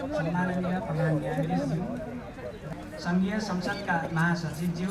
सम्माननीय प्रधान न्यायाधीशज्यू, संघीय संसदका महासचिवज्यू,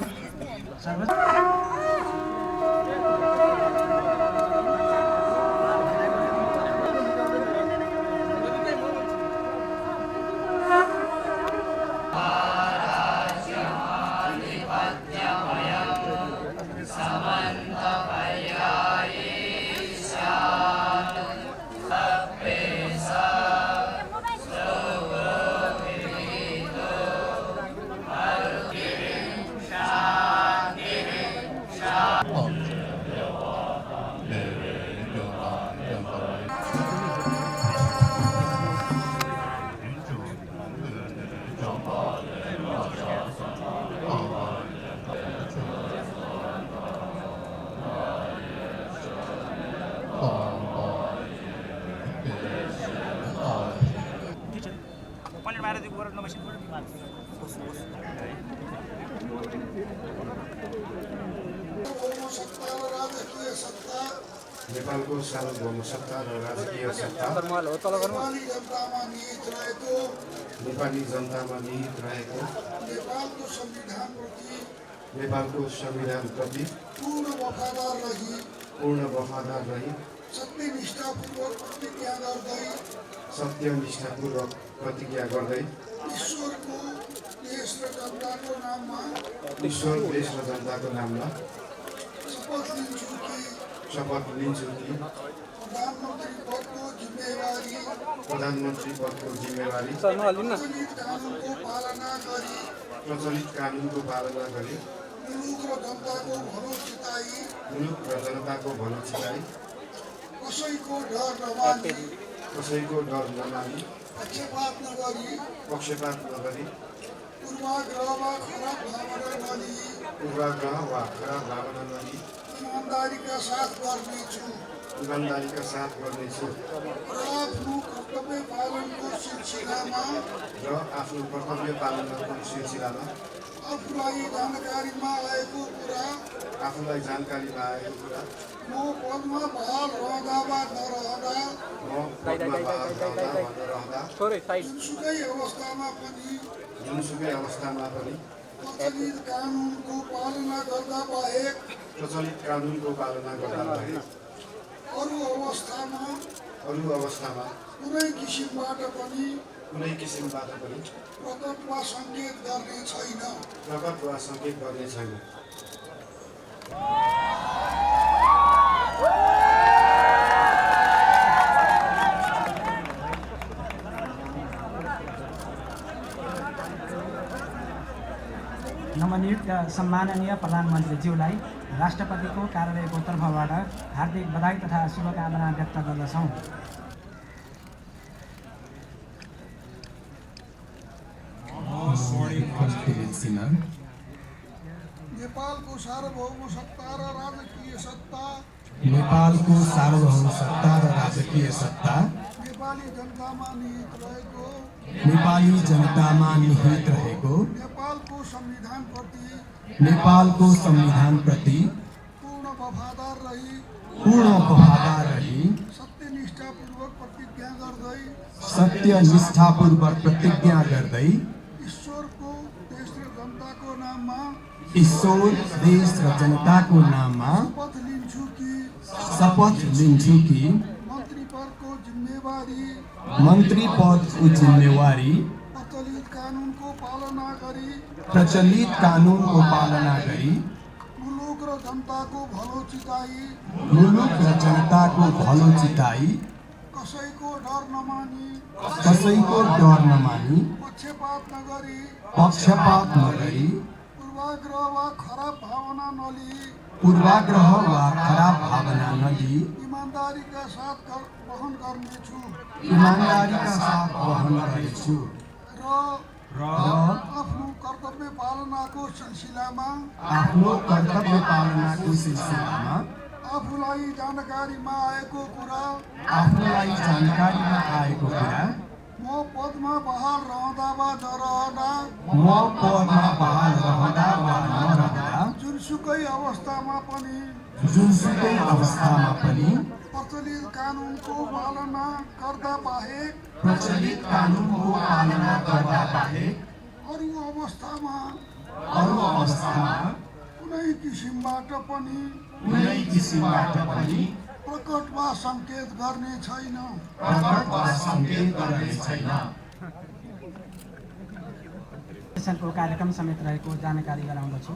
नेपालको सार्वभौम सत्ता र राजकीय सत्ता नेपाली जनतामा निहित रहेको नेपालको संविधानप्रति पूर्ण वफादार रही सत्यनिष्ठापूर्वक प्रतिज्ञा गर्दै ईश्वर देश र जनताको नाममा शपथ लिन्छु कि प्रधानमन्त्री पदको जिम्मेवारी प्रचलित कानुनको पालना गरी मुलुक र जनताको भलो चिताई कसैको डर नमानी पक्षपात नगरी पूर्वाग्रह वा खराब भावना नलिई ईमानदारीका साथ गर्नेछु र आफ्नो कर्तव्य पालनको सिलसिलामा आफूलाई जानकारीमा आएको कुरा म पदमा बहाल रहँदा वा नरहँदा जुनसुकै अवस्थामा पनि प्रचलित कानुनको पालना गर्दा बाहेक अरू अवस्थामा कुनै किसिमबाट पनि प्रकट वा सङ्केत गर्ने छैन। नवनियुक्त सम्माननीय प्रधानमन्त्रीज्यूलाई राष्ट्रपतिको कार्यालयको तर्फबाट हार्दिक बधाई तथा शुभकामना व्यक्त गर्दछौँ। नेपालको सार्वभौम सत्ता र राजकीय सत्ता नेपाली जनतामा निहित रहेको नेपालको संविधानप्रति पूर्ण वफादार रही सत्यनिष्ठापूर्वक प्रतिज्ञा गर्दै ईश्वर देश र जनताको नाममा शपथ लिन्छु कि जिम्मेवारी मन्त्री पदको जिम्मेवारी प्रचलित कानुनको पालना गरी प्रचलित कानुनको पालना गरी मुलुक र जनताको भलो चिताई मुलुक र जनताको भलो चिताई कसैको डर नमानी कसैको डर नमानी पक्षपात नगरी पूर्वाग्रह वा खराब भावना नलिई ईमानदारीका साथ वहन गर्नेछु र आफ्नो कर्तव्य पालनाको सिलसिलामा आफूलाई जानकारीमा आएको कुरा म पदमा बहाल रहँदा वा नरहँदा जुनसुकै अवस्थामा पनि प्रचलित कानुनको पालना गर्दा बाहेक अरू अवस्थामा कुनै किसिमबाट पनि प्रकट वा सङ्केत गर्ने छैन। सेसनको कार्यक्रम समेत रहेको जानकारी गराउँदछु।